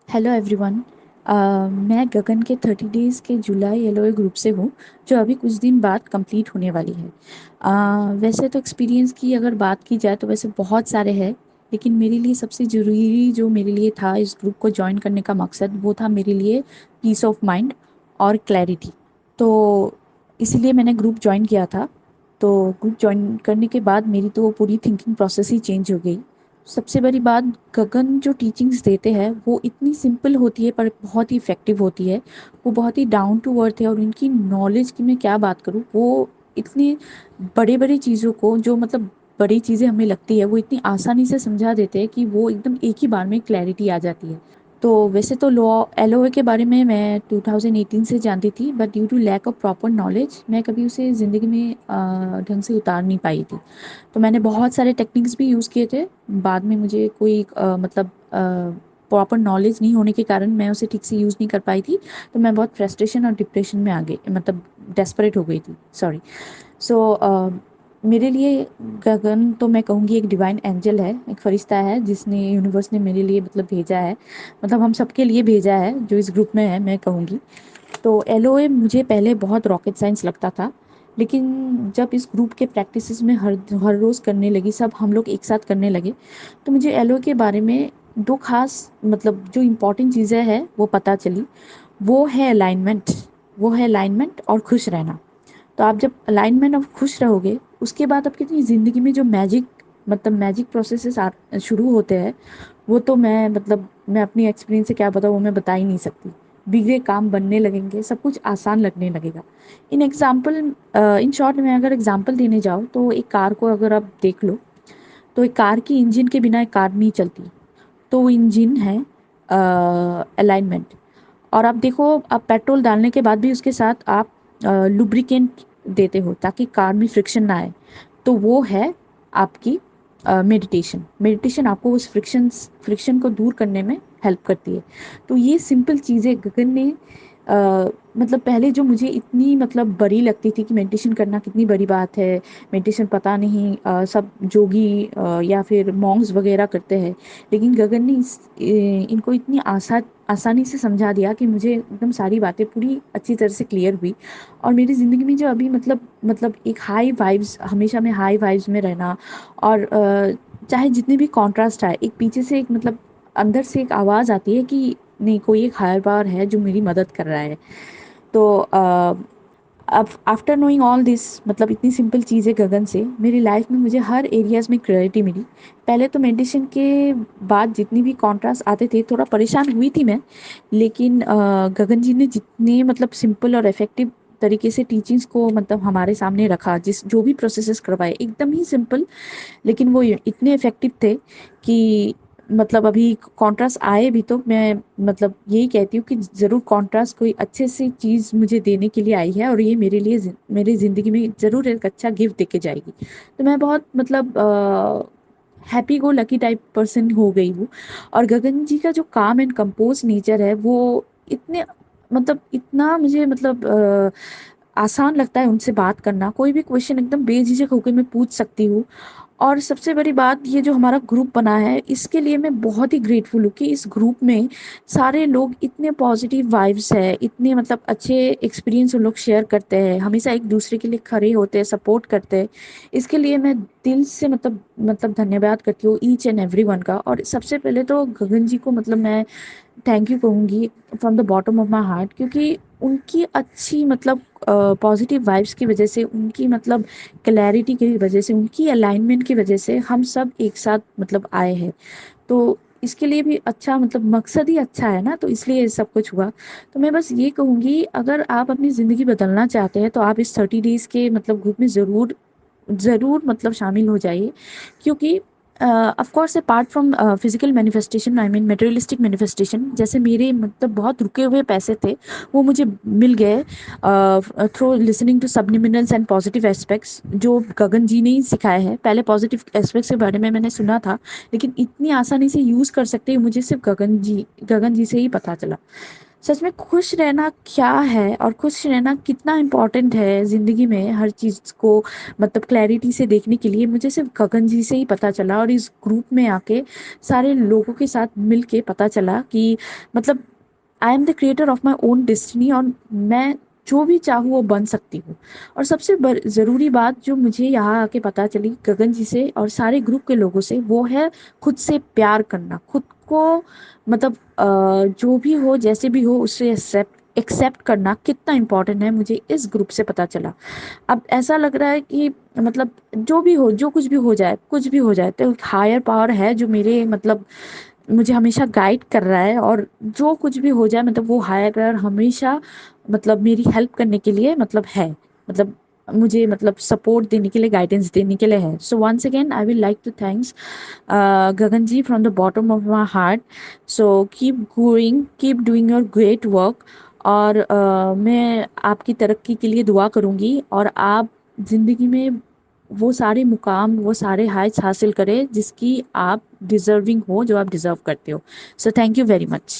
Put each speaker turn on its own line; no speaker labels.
Hello everyone. मैं गगन के 30 days के जुलाई एलओए ग्रुप से हूँ, जो अभी कुछ दिन बाद कंप्लीट होने वाली है। वैसे तो एक्सपीरियंस की अगर बात की जाए तो वैसे बहुत सारे हैं, लेकिन मेरे लिए सबसे ज़रूरी जो मेरे लिए था इस ग्रुप को ज्वाइन करने का मकसद वो था मेरे लिए पीस ऑफ माइंड और क्लैरिटी। तो इसीलिए मैंने ग्रुप ज्वाइन किया था। तो ग्रुप ज्वाइन करने के बाद मेरी तो पूरी थिंकिंग प्रोसेस ही चेंज हो गई। सबसे बड़ी बात, गगन जो टीचिंग्स देते हैं वो इतनी सिंपल होती है पर बहुत ही इफ़ेक्टिव होती है। वो बहुत ही डाउन टू अर्थ है और उनकी नॉलेज की मैं क्या बात करूँ, वो इतनी बड़े बड़ी चीज़ों को जो मतलब बड़ी चीज़ें हमें लगती है वो इतनी आसानी से समझा देते हैं कि वो एकदम एक ही बार में क्लैरिटी आ जाती है। तो वैसे तो लॉ एलओए के बारे में मैं 2018 से जानती थी, but due to lack of proper knowledge मैं कभी उसे ज़िंदगी में ढंग से उतार नहीं पाई थी। तो मैंने बहुत सारे टेक्निक्स भी यूज़ किए थे। बाद में मुझे कोई मतलब प्रॉपर नॉलेज नहीं होने के कारण मैं उसे ठीक से यूज़ नहीं कर पाई थी। तो मैं बहुत फ्रस्ट्रेशन और डिप्रेशन में आ गई, मतलब डेस्परेट हो गई थी, सॉरी। सो मेरे लिए गगन तो मैं कहूँगी एक डिवाइन एंजल है, एक फरिश्ता है जिसने यूनिवर्स ने मेरे लिए मतलब भेजा है, मतलब हम सबके लिए भेजा है जो इस ग्रुप में है, मैं कहूँगी। तो एलओए मुझे पहले बहुत रॉकेट साइंस लगता था, लेकिन जब इस ग्रुप के प्रैक्टिसेस में हर हर रोज़ करने लगी, सब हम लोग एक साथ करने लगे, तो मुझे एलओए के बारे में दो खास मतलब जो इम्पोर्टेंट चीज़ें हैं वो पता चली। वो है अलाइनमेंट, वो है अलाइनमेंट और खुश रहना। तो आप जब अलाइनमेंट और खुश रहोगे, उसके बाद आपकी इतनी ज़िंदगी में जो मैजिक मतलब मैजिक प्रोसेसेस शुरू होते हैं, वो तो मैं अपनी एक्सपीरियंस से क्या बताऊँ, वो मैं बता ही नहीं सकती। बिगड़े काम बनने लगेंगे, सब कुछ आसान लगने लगेगा। इन शॉर्ट में अगर एग्जांपल देने जाओ तो एक कार को अगर आप देख लो, तो एक कार की इंजन के बिना एक कार नहीं चलती। तो वो इंजन है अलाइनमेंट। और आप देखो, आप पेट्रोल डालने के बाद भी उसके साथ आप लुब्रिकेंट देते हो ताकि कार में फ्रिक्शन ना आए। तो वो है आपकी मेडिटेशन। मेडिटेशन आपको उस फ्रिक्शन को दूर करने में हेल्प करती है। तो ये सिंपल चीज़ें गगन ने मतलब पहले जो मुझे इतनी मतलब बड़ी लगती थी कि मेडिटेशन करना कितनी बड़ी बात है, मेडिटेशन पता नहीं सब जोगी या फिर मॉन्क्स वगैरह करते हैं, लेकिन गगन ने इनको इतनी आसानी से समझा दिया कि मुझे एकदम सारी बातें पूरी अच्छी तरह से क्लियर हुई। और मेरी ज़िंदगी में जो अभी मतलब एक हाई वाइब्स, हमेशा मैं हाई वाइब्स में रहना, और चाहे जितने भी कॉन्ट्रास्ट आए, एक पीछे से एक मतलब अंदर से एक आवाज़ आती है कि नहीं, कोई एक हायर पावर है जो मेरी मदद कर रहा है। तो अब आफ्टर नोइंग ऑल दिस, मतलब इतनी सिंपल चीज़ें गगन से मेरी लाइफ में मुझे हर एरियाज़ में क्लैरिटी मिली। पहले तो मेडिटेशन के बाद जितनी भी कॉन्ट्रास्ट आते थे थोड़ा परेशान हुई थी मैं, लेकिन गगन जी ने जितने मतलब सिंपल और इफ़ेक्टिव तरीके से टीचिंग्स को मतलब हमारे सामने रखा, जिस जो भी प्रोसेसेस करवाए एकदम ही सिंपल, लेकिन वो इतने इफ़ेक्टिव थे कि मतलब अभी कॉन्ट्रास्ट आए भी तो मैं मतलब यही कहती हूँ कि ज़रूर कॉन्ट्रास्ट कोई अच्छे सी चीज़ मुझे देने के लिए आई है, और ये मेरे लिए मेरी ज़िंदगी में ज़रूर एक अच्छा गिफ्ट देके जाएगी। तो मैं बहुत मतलब happy go lucky type person हो गई हूँ। और गगन जी का जो काम एंड कंपोज नेचर है वो इतने मतलब इतना मुझे मतलब आसान लगता है उनसे बात करना। कोई भी क्वेश्चन एकदम बेझिझक होकर मैं पूछ सकती हूँ। और सबसे बड़ी बात, ये जो हमारा ग्रुप बना है इसके लिए मैं बहुत ही ग्रेटफुल हूँ कि इस ग्रुप में सारे लोग इतने पॉजिटिव वाइब्स है, इतने मतलब अच्छे एक्सपीरियंस वो लोग शेयर करते हैं, हमेशा एक दूसरे के लिए खड़े होते हैं, सपोर्ट करते हैं। इसके लिए मैं दिल से मतलब धन्यवाद करती हूँ ईच एंड एवरी वन का। और सबसे पहले तो गगन जी को मतलब मैं थैंक यू कहूँगी from the bottom of my heart, क्योंकि उनकी अच्छी मतलब पॉजिटिव वाइब्स की वजह से, उनकी मतलब क्लैरिटी की वजह से, उनकी अलाइनमेंट की वजह से हम सब एक साथ मतलब आए हैं। तो इसके लिए भी अच्छा मतलब मकसद ही अच्छा है ना, तो इसलिए ये सब कुछ हुआ। तो मैं बस ये कहूँगी, अगर आप अपनी ज़िंदगी बदलना चाहते हैं तो आप इस 30 डेज़ के मतलब ग्रुप में ज़रूर ज़रूर मतलब शामिल हो जाइए। क्योंकि of course apart from physical manifestation, I mean materialistic manifestation, जैसे मेरे मतलब बहुत रुके हुए पैसे थे वो मुझे मिल गए through listening to subliminals and positive aspects, जो गगन जी ने ही सिखाए हैं। पहले पॉजिटिव एस्पेक्ट्स के बारे में मैंने सुना था, लेकिन इतनी आसानी से यूज़ कर सकते हैं मुझे सिर्फ गगन जी से ही पता चला। सच में खुश रहना क्या है और खुश रहना कितना इम्पोर्टेंट है ज़िंदगी में, हर चीज़ को मतलब क्लैरिटी से देखने के लिए मुझे सिर्फ गगन जी से ही पता चला, और इस ग्रुप में आके सारे लोगों के साथ मिल के पता चला कि मतलब I am the creator of my own destiny, और मैं जो भी चाहूँ वो बन सकती हूँ। और सबसे ज़रूरी बात जो मुझे यहाँ आके पता चली गगन जी से और सारे ग्रुप के लोगों से, वो है खुद से प्यार करना, खुद को मतलब जो भी हो जैसे भी हो उससे एक्सेप्ट करना कितना इम्पोर्टेंट है, मुझे इस ग्रुप से पता चला। अब ऐसा लग रहा है कि मतलब जो भी हो, जो कुछ भी हो जाए, कुछ भी हो जाए, तो हायर पावर है जो मेरे मतलब मुझे हमेशा गाइड कर रहा है, और जो कुछ भी हो जाए मतलब वो हायर पावर हमेशा मतलब मेरी हेल्प करने के लिए मतलब है, मतलब मुझे मतलब सपोर्ट देने के लिए, गाइडेंस देने के लिए है। So once again I will like to thanks Gagan ji from the bottom of my heart. So keep going, keep doing your great work, और मैं आपकी तरक्की के लिए दुआ करूँगी, और आप ज़िंदगी में वो सारे मुकाम, वो सारे हाइट्स हासिल करें जिसकी आप डिज़र्विंग हो, जो आप डिज़र्व करते हो। So thank you very much.